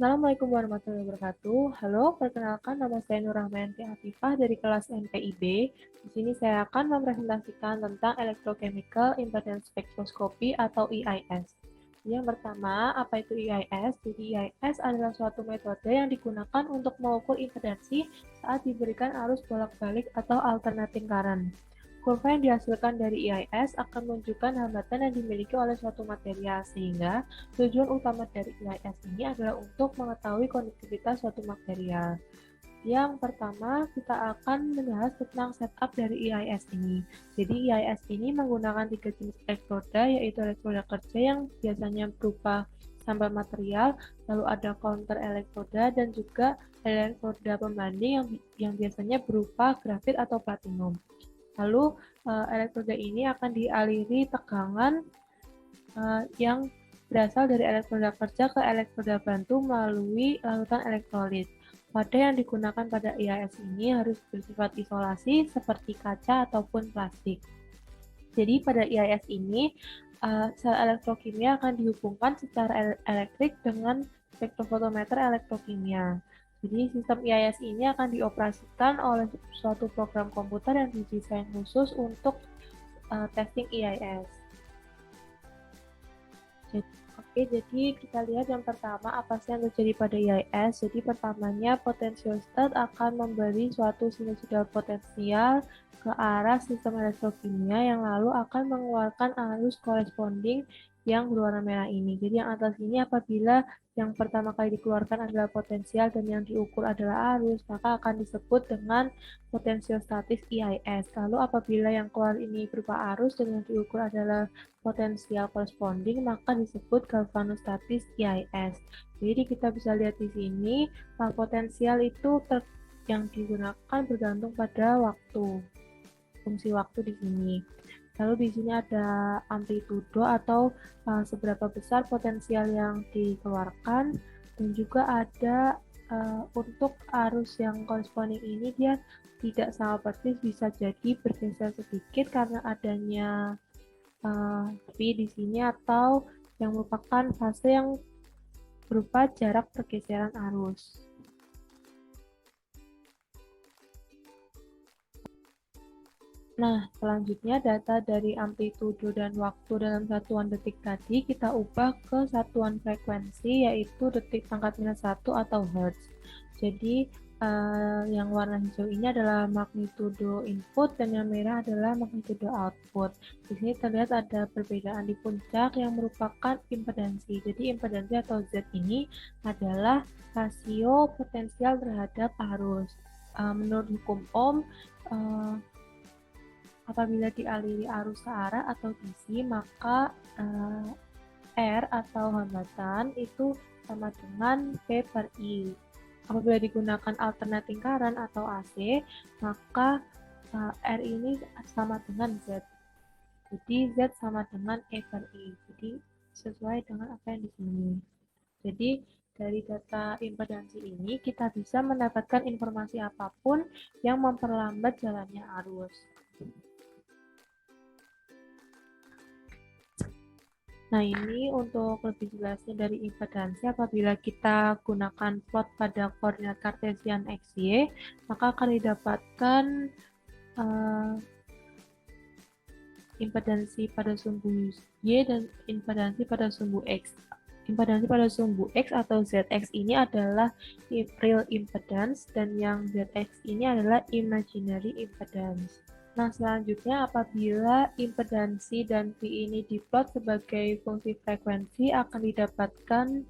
Assalamualaikum warahmatullahi wabarakatuh. Halo, perkenalkan nama saya Nur Rahmayanti Afifah dari kelas NPIB. Di sini saya akan mempresentasikan tentang Electrochemical Impedance Spectroscopy atau EIS. Yang pertama, apa itu EIS? Jadi EIS adalah suatu metode yang digunakan untuk mengukur impedansi saat diberikan arus bolak-balik atau alternating current. Kurva yang dihasilkan dari EIS akan menunjukkan hambatan yang dimiliki oleh suatu material, sehingga tujuan utama dari EIS ini adalah untuk mengetahui konduktivitas suatu material. Yang pertama, kita akan membahas tentang setup dari EIS ini. Jadi, EIS ini menggunakan 3 jenis elektroda, yaitu elektroda kerja yang biasanya berupa sampel material, lalu ada counter elektroda, dan juga elektroda pembanding yang biasanya berupa grafit atau platinum. Lalu, elektroda ini akan dialiri tegangan yang berasal dari elektroda kerja ke elektroda bantu melalui larutan elektrolit. Wadah yang digunakan pada EIS ini harus bersifat isolasi seperti kaca ataupun plastik. Jadi pada EIS ini, sel elektrokimia akan dihubungkan secara elektrik dengan spektrofotometer elektrokimia. Jadi sistem EIS ini akan dioperasikan oleh suatu program komputer yang didesain khusus untuk testing EIS. Oke, jadi kita lihat yang pertama apa sih yang terjadi pada EIS. Jadi pertamanya potentiostat akan memberi suatu sinusoidal potensial ke arah sistem elektrokimia yang lalu akan mengeluarkan arus corresponding yang berwarna merah ini. Jadi yang atas ini apabila yang pertama kali dikeluarkan adalah potensial dan yang diukur adalah arus, maka akan disebut dengan potensiostatis EIS. Lalu apabila yang keluar ini berupa arus dan yang diukur adalah potensial corresponding, maka disebut galvanostatis EIS. Jadi kita bisa lihat di sini, potensial itu yang digunakan bergantung pada waktu, fungsi waktu di sini. Lalu di sini ada amplitudo atau seberapa besar potensial yang dikeluarkan, dan juga ada untuk arus yang corresponding ini dia tidak sama persis, bisa jadi bergeser sedikit karena adanya tapi di sini atau yang merupakan fase yang berupa jarak pergeseran arus. Nah, selanjutnya data dari amplitudo dan waktu dalam satuan detik tadi kita ubah ke satuan frekuensi, yaitu detik pangkat minus 1 atau hertz. Jadi, yang warna hijau ini adalah magnitudo input dan yang merah adalah magnitudo output. Di sini terlihat ada perbedaan di puncak yang merupakan impedansi. Jadi, impedansi atau Z ini adalah rasio potensial terhadap arus. Menurut hukum Ohm, apabila dialiri arus searah atau DC, maka R atau hambatan itu sama dengan P per I. Apabila digunakan alternating current atau AC, maka R ini sama dengan Z. Jadi Z sama dengan E per I. Jadi sesuai dengan apa yang di sini. Jadi dari data impedansi ini kita bisa mendapatkan informasi apapun yang memperlambat jalannya arus. Nah, ini untuk lebih jelasnya dari impedansi, apabila kita gunakan plot pada koordinat kartesian XY, maka akan didapatkan impedansi pada sumbu Y dan impedansi pada sumbu X. Impedansi pada sumbu X atau ZX ini adalah real impedance dan yang ZX ini adalah imaginary impedance. Nah, selanjutnya apabila impedansi dan P ini diplot sebagai fungsi frekuensi akan didapatkan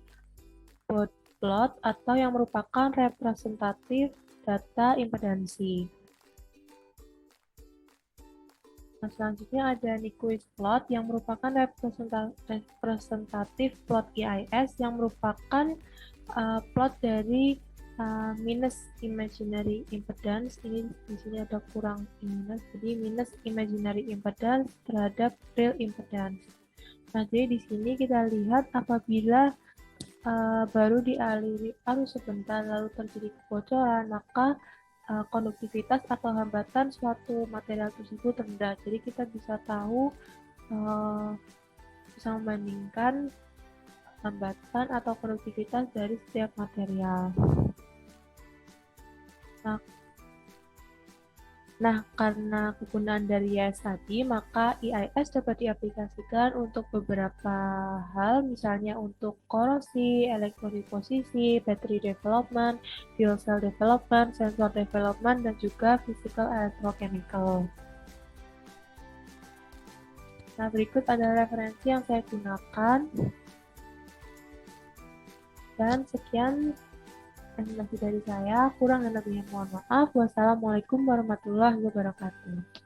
dot plot atau yang merupakan representatif data impedansi. Nah, selanjutnya ada Nyquist plot yang merupakan representatif plot EIS yang merupakan plot dari minus imaginary impedance. Ini di sini ada kurang minus, jadi minus imaginary impedance terhadap real impedance. Nah, jadi di sini kita lihat apabila baru dialiri arus sebentar lalu terjadi kebocoran, maka konduktivitas atau hambatan suatu material tersebut rendah. Jadi kita bisa tahu, bisa membandingkan hambatan atau produktivitas dari setiap material. Nah, karena kegunaan dari IAS tadi, maka EIS dapat diaplikasikan untuk beberapa hal, misalnya untuk korosi, elektroliposisi, battery development, fuel cell development, sensor development, dan juga physical electrochemical. Nah, berikut adalah referensi yang saya gunakan. Dan sekian informasi dari saya, kurang dan lebihnya mohon maaf. Wassalamualaikum warahmatullahi wabarakatuh.